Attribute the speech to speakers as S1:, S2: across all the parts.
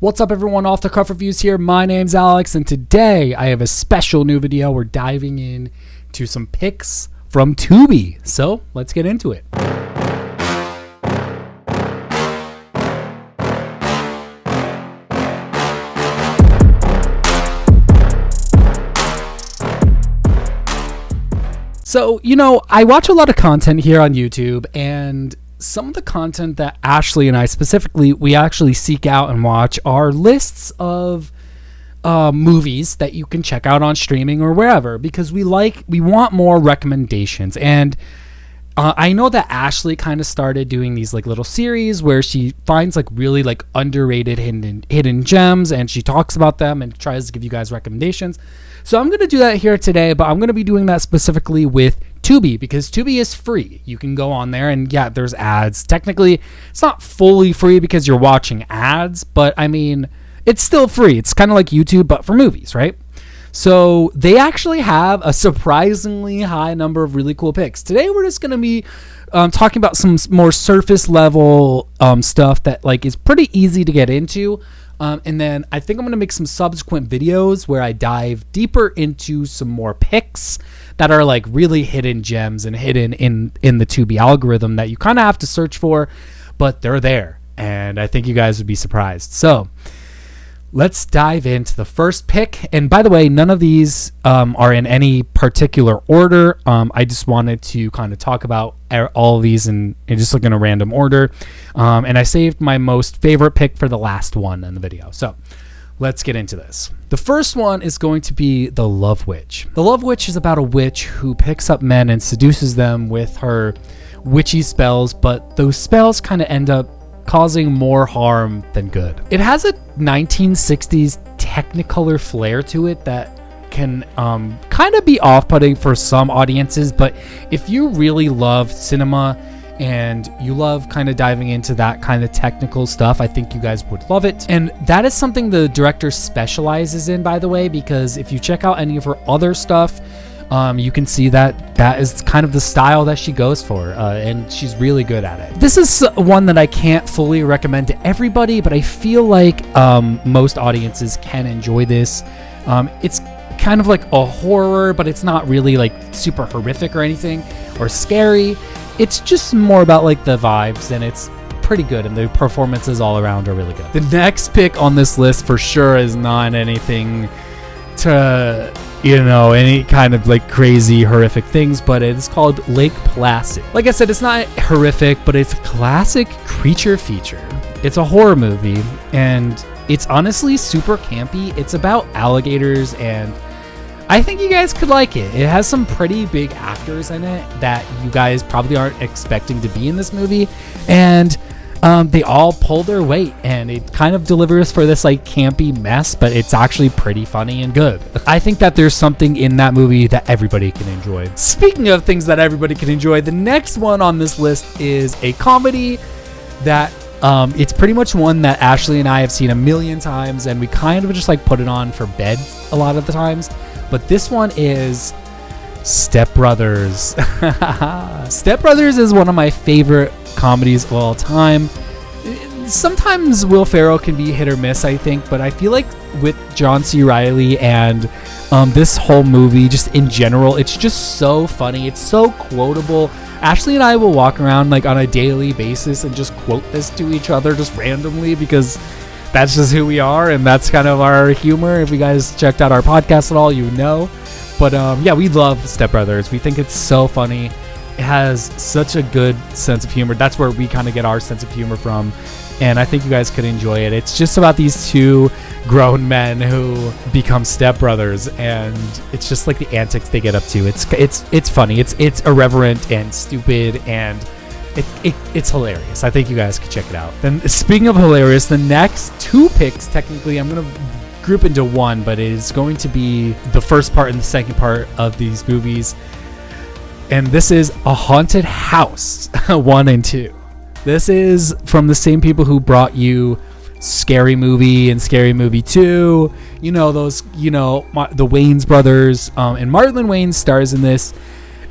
S1: What's up, everyone? Off the Cuff Reviews here. My name's Alex, and today I have a special new video. We're diving in to some picks from Tubi. So let's get into it. So, I watch a lot of content here on YouTube, and some of the content that Ashley and I specifically, we actually seek out and watch are lists of movies that you can check out on streaming or wherever, because we want more recommendations. And I know that Ashley kind of started doing these like little series where she finds like really like underrated hidden gems, and she talks about them and tries to give you guys recommendations. So I'm going to do that here today, but I'm going to be doing that specifically with Tubi, because Tubi is free. You can go on there and yeah, there's ads. Technically, it's not fully free because you're watching ads, but I mean, it's still free. It's kind of like YouTube, but for movies, right? So they actually have a surprisingly high number of really cool picks. Today, we're just going to be talking about some more surface level stuff that like is pretty easy to get into. And then I think I'm going to make some subsequent videos where I dive deeper into some more picks that are like really hidden gems and hidden in the Tubi algorithm that you kind of have to search for, but they're there. And I think you guys would be surprised. So let's dive into the first pick. And by the way, none of these are in any particular order. I just wanted to kind of talk about all of these and just look in a random order. And I saved my most favorite pick for the last one in the video. So let's get into this. The first one is going to be The Love Witch. The Love Witch is about a witch who picks up men and seduces them with her witchy spells, but those spells kind of end up causing more harm than good. It has a 1960s Technicolor flair to it that can kind of be off-putting for some audiences, but if you really love cinema and you love kind of diving into that kind of technical stuff, I think you guys would love it. And that is something the director specializes in, by the way, because if you check out any of her other stuff, you can see that is kind of the style that she goes for, and she's really good at it. This is one that I can't fully recommend to everybody, but I feel like most audiences can enjoy this. It's kind of like a horror, but it's not really like super horrific or anything or scary. It's just more about like the vibes, and it's pretty good, and the performances all around are really good. The next pick on this list for sure is not anything to any kind of like crazy horrific things, but it's called Lake Placid. Like I said, it's not horrific, but it's a classic creature feature. It's a horror movie, and it's honestly super campy. It's about alligators, and I think you guys could like it. It has some pretty big actors in it that you guys probably aren't expecting to be in this movie, and they all pull their weight, and it kind of delivers for this like campy mess, but it's actually pretty funny and good. I think that there's something in that movie that everybody can enjoy. Speaking of things that everybody can enjoy, the next one on this list is a comedy that it's pretty much one that Ashley and I have seen a million times, and we kind of just like put it on for bed a lot of the times. But this one is Step Brothers. Step Brothers is one of my favorite comedies of all time. Sometimes Will Ferrell can be hit or miss, I think, but I feel like with John C. Reilly and this whole movie, just in general, it's just so funny. It's so quotable. Ashley and I will walk around like on a daily basis and just quote this to each other just randomly, because that's just who we are, and that's kind of our humor. If you guys checked out our podcast at all, you know. But yeah, we love Step Brothers. We think it's so funny. It has such a good sense of humor. That's where we kind of get our sense of humor from, and I think you guys could enjoy it. It's just about these two grown men who become stepbrothers, and it's just like the antics they get up to. It's funny. It's irreverent and stupid, and it's hilarious. I think you guys could check it out. Then, speaking of hilarious, the next two picks, technically, I'm gonna group into one, but it is going to be the first part and the second part of these movies. And this is A Haunted House 1 and 2. This is from the same people who brought you Scary Movie and Scary Movie 2. The Wayans brothers. And Marlon Wayans stars in this.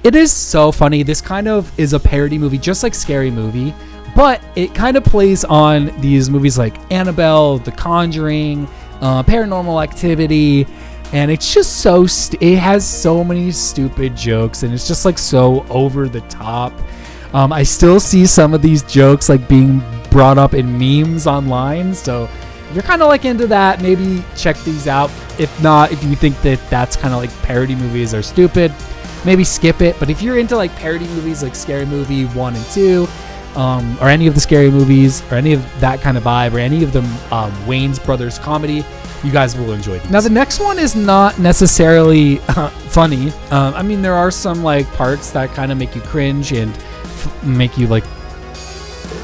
S1: It is so funny. This kind of is a parody movie, just like Scary Movie, But it kind of plays on these movies like Annabelle, The Conjuring, Paranormal Activity, and it's just it has so many stupid jokes, and it's just like so over the top. I still see some of these jokes like being brought up in memes online, so if you're kind of like into that, maybe check these out. If not, if you think that that's kind of like parody movies are stupid, maybe skip it. But if you're into like parody movies like Scary Movie 1 and 2, or any of the Scary Movies, or any of that kind of vibe, or any of the Wayans Brothers comedy, you guys will enjoy these. Now, the next one is not necessarily funny. I mean, there are some like parts that kind of make you cringe and make you like,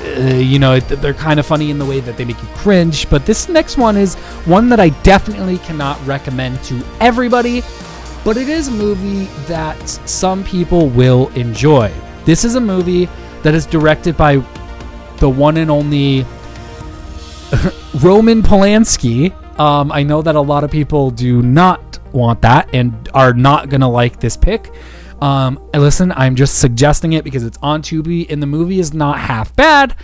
S1: they're kind of funny in the way that they make you cringe. But this next one is one that I definitely cannot recommend to everybody, but it is a movie that some people will enjoy. This is a movie that is directed by the one and only Roman Polanski. I know that a lot of people do not want that and are not going to like this pick. Listen, I'm just suggesting it because it's on Tubi and the movie is not half bad.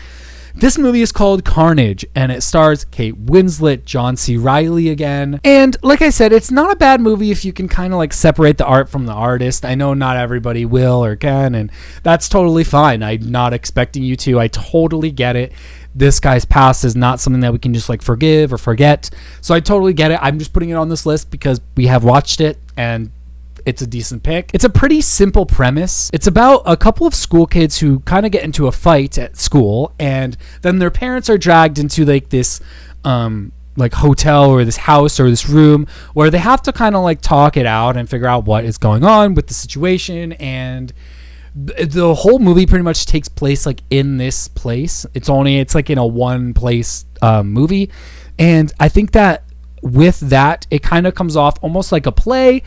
S1: This movie is called Carnage, and it stars Kate Winslet, John C. Reilly again. And like I said, it's not a bad movie if you can kind of like separate the art from the artist. I know not everybody will or can, and that's totally fine. I'm not expecting you to. I totally get it. This guy's past is not something that we can just like forgive or forget. So I totally get it. I'm just putting it on this list because we have watched it and it's a decent pick. It's a pretty simple premise. It's about a couple of school kids who kind of get into a fight at school, and then their parents are dragged into like this like hotel or this house or this room where they have to kind of like talk it out and figure out what is going on with the situation. And the whole movie pretty much takes place like in this place. It's like in a one place movie, and I think that with that it kind of comes off almost like a play,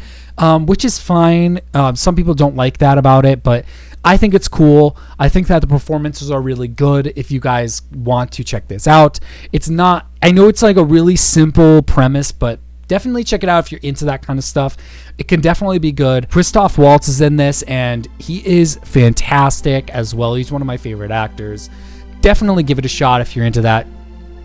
S1: which is fine. Some people don't like that about it, but I think it's cool. I think that the performances are really good. If you guys want to check this out, I know it's like a really simple premise, but definitely check it out if you're into that kind of stuff. It can definitely be good. Christoph Waltz is in this, and he is fantastic as well. He's one of my favorite actors. Definitely give it a shot if you're into that,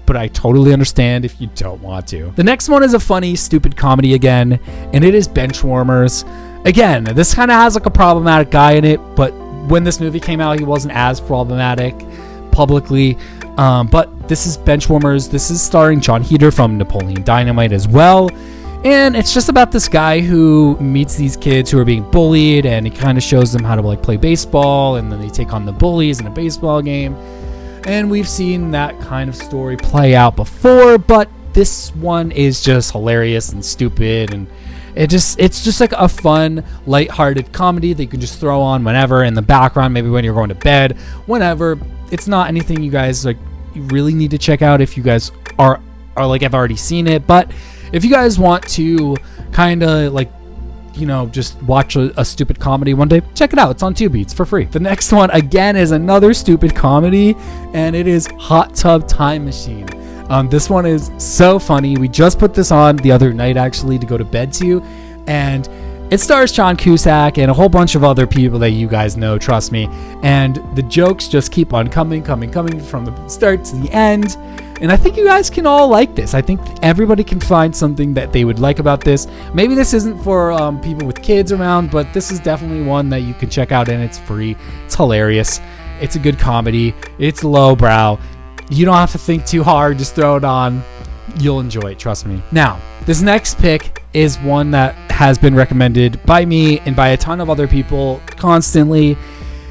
S1: but I totally understand if you don't want to. The next one is a funny, stupid comedy again, and it is Benchwarmers. Again, this kind of has like a problematic guy in it, but when this movie came out, he wasn't as problematic publicly. But this is Benchwarmers. This is starring John Heder from Napoleon Dynamite as well. And it's just about this guy who meets these kids who are being bullied, and he kind of shows them how to like play baseball, and then they take on the bullies in a baseball game. And we've seen that kind of story play out before, but this one is just hilarious and stupid, and it's just like a fun, lighthearted comedy that you can just throw on whenever in the background, maybe when you're going to bed, whenever. It's not anything you guys like you really need to check out if you guys are like have already seen it, but if you guys want to kind of like, just watch a stupid comedy one day, check it out. It's on Tubi. It's for free. The next one, again, is another stupid comedy, and it is Hot Tub Time Machine. This one is so funny. We just put this on the other night, actually, to go to bed to, and it stars John Cusack and a whole bunch of other people that you guys know, trust me, and the jokes just keep on coming from the start to the end. And I think you guys can all like this. I think everybody can find something that they would like about this. Maybe this isn't for people with kids around, but this is definitely one that you can check out, and it's free. It's hilarious. It's a good comedy. It's lowbrow. You don't have to think too hard. Just throw it on. You'll enjoy it. Trust me. Now, this next pick is one that has been recommended by me and by a ton of other people constantly.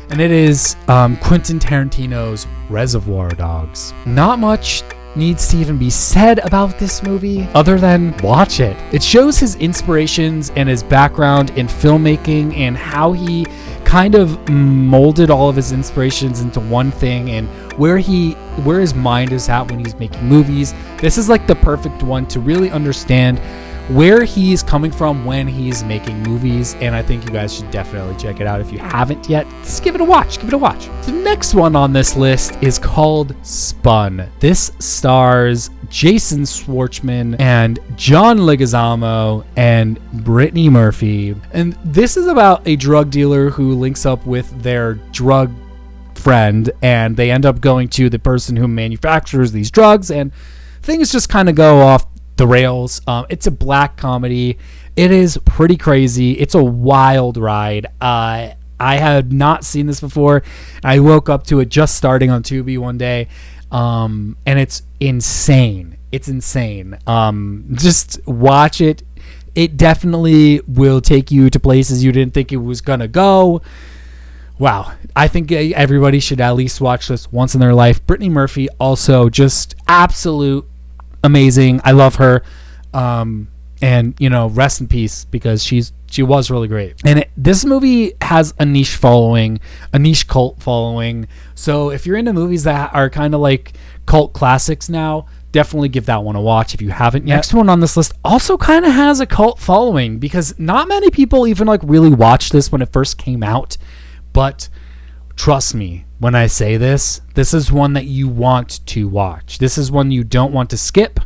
S1: And it is Quentin Tarantino's Reservoir Dogs. Not much needs to even be said about this movie other than watch it. It shows his inspirations and his background in filmmaking and how he kind of molded all of his inspirations into one thing and where his mind is at when he's making movies. This is like the perfect one to really understand where he's coming from when he's making movies, and I think you guys should definitely check it out if you haven't yet. Just give it a watch. The next one on this list is called Spun. This stars Jason Schwartzman and John Leguizamo and Brittany Murphy, and this is about a drug dealer who links up with their drug friend, and they end up going to the person who manufactures these drugs, and things just kind of go off the rails. It's a black comedy. It is pretty crazy. It's a wild ride. I had not seen this before. I woke up to it just starting on Tubi one day, and it's insane. It's insane. Just watch it. It definitely will take you to places you didn't think it was going to go. Wow. I think everybody should at least watch this once in their life. Brittany Murphy, also just absolute amazing. I love her. And, you know, rest in peace, because she was really great. And this movie has a niche following, a niche cult following. So if you're into movies that are kind of like cult classics now, definitely give that one a watch if you haven't yet. Next one on this list also kind of has a cult following, because not many people even like really watched this when it first came out. But trust me when I say this is one that you want to watch. This is one you don't want to skip.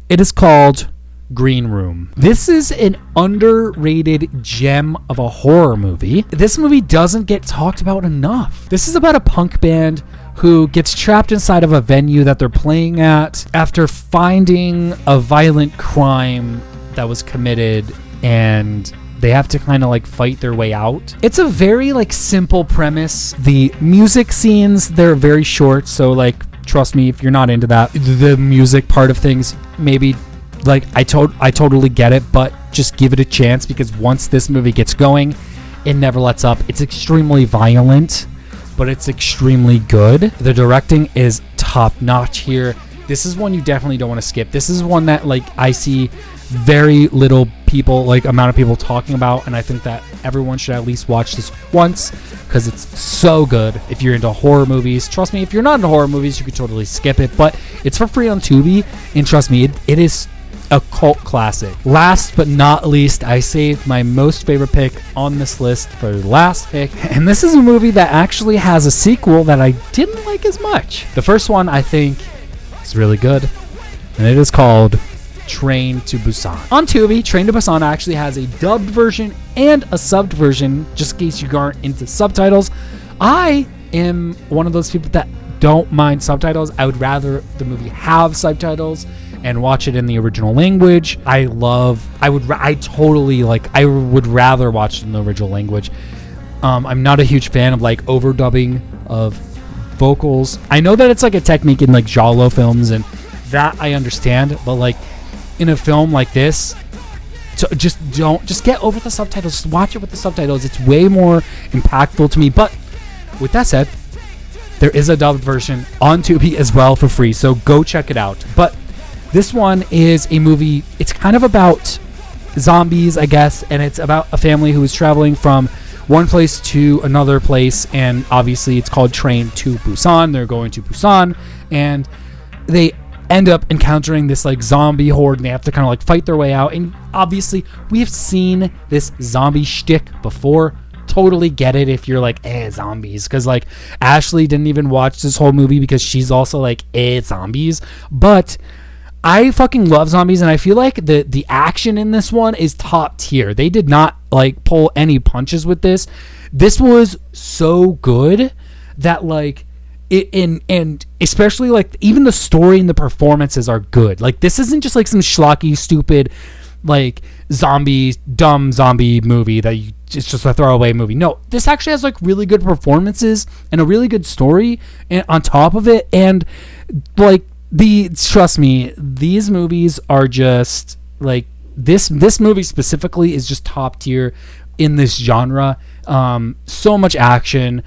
S1: It is called Green Room. This is an underrated gem of a horror movie. This movie doesn't get talked about enough. This is about a punk band who gets trapped inside of a venue that they're playing at after finding a violent crime that was committed, and they have to kind of like fight their way out. It's a very like simple premise. The music scenes, they're very short, so like trust me, if you're not into that, the music part of things, maybe like I totally get it, but just give it a chance, because once this movie gets going, it never lets up. It's extremely violent, but it's extremely good. The directing is top notch here. This is one you definitely don't want to skip. This is one that like I see very little people, like amount of people talking about, and I think that everyone should at least watch this once, because it's so good. If you're into horror movies, trust me, if you're not into horror movies, you could totally skip it, but it's for free on Tubi, and trust me, it is a cult classic. Last but not least, I saved my most favorite pick on this list for the last pick, and this is a movie that actually has a sequel that I didn't like as much. The first one I think is really good, and it is called Train to Busan. On Tubi, Train to Busan actually has a dubbed version and a subbed version, just in case you aren't into subtitles. I am one of those people that don't mind subtitles. I would rather the movie have subtitles and watch it in the original language. I would rather watch it in the original language. I'm not a huge fan of like overdubbing of vocals. I know that it's like a technique in like giallo films, and that I understand, but like in a film like this, just get over the subtitles. Just watch it with the subtitles. It's way more impactful to me. But with that said, there is a dubbed version on Tubi as well for free, so go check it out. But this one is a movie, it's kind of about zombies, I guess, and it's about a family who is traveling from one place to another place, and obviously it's called Train to Busan. They're going to Busan, and they end up encountering this like zombie horde, and they have to kind of like fight their way out. And obviously we have seen this zombie shtick before. Totally get it if you're like, zombies, because like Ashley didn't even watch this whole movie because she's also like, zombies. But I fucking love zombies, and I feel like the action in this one is top tier. They did not like pull any punches with this. This was so good that like and especially like even the story and the performances are good. Like this isn't just like some schlocky, stupid, like dumb zombie movie that it's just a throwaway movie. No, this actually has like really good performances and a really good story and on top of it, and like trust me, these movies are just like this movie specifically is just top tier in this genre. So much action,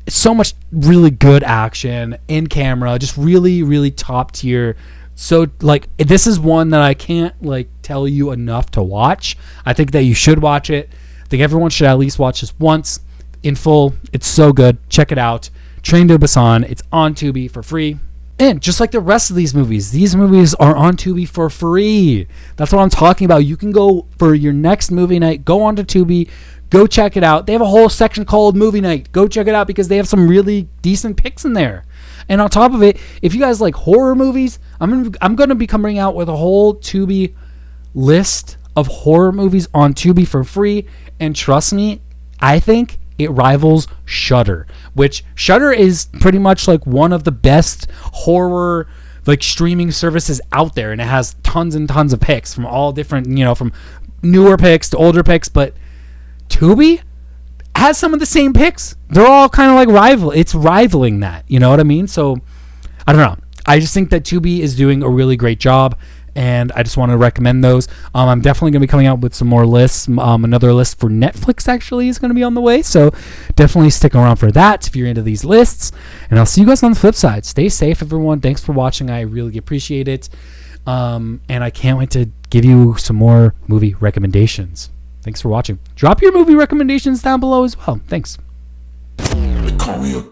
S1: so much really good action in camera, just really, really top tier. So like this is one that I can't like tell you enough to watch. I think that you should watch it. I think everyone should at least watch this once in full. It's so good. Check it out. Train to Busan. It's on Tubi for free. And just like the rest of these movies are on Tubi for free. That's what I'm talking about. You can go for your next movie night, go onto Tubi, go check it out. They have a whole section called Movie Night. Go check it out because they have some really decent picks in there. And on top of it, if you guys like horror movies, I'm going to be coming out with a whole Tubi list of horror movies on Tubi for free. And trust me, I think it rivals Shudder, which Shudder is pretty much like one of the best horror like streaming services out there, and it has tons and tons of picks from all different, from newer picks to older picks. But Tubi has some of the same picks. They're all kind of like it's rivaling that, you know what I mean? So I don't know, I just think that Tubi is doing a really great job, and I just want to recommend those. I'm definitely going to be coming out with some more lists. Another list for Netflix actually is going to be on the way, so definitely stick around for that if you're into these lists. And I'll see you guys on the flip side. Stay safe, everyone. Thanks for watching. I really appreciate it. And I can't wait to give you some more movie recommendations. Thanks for watching. Drop your movie recommendations down below as well. Thanks.
S2: They call me a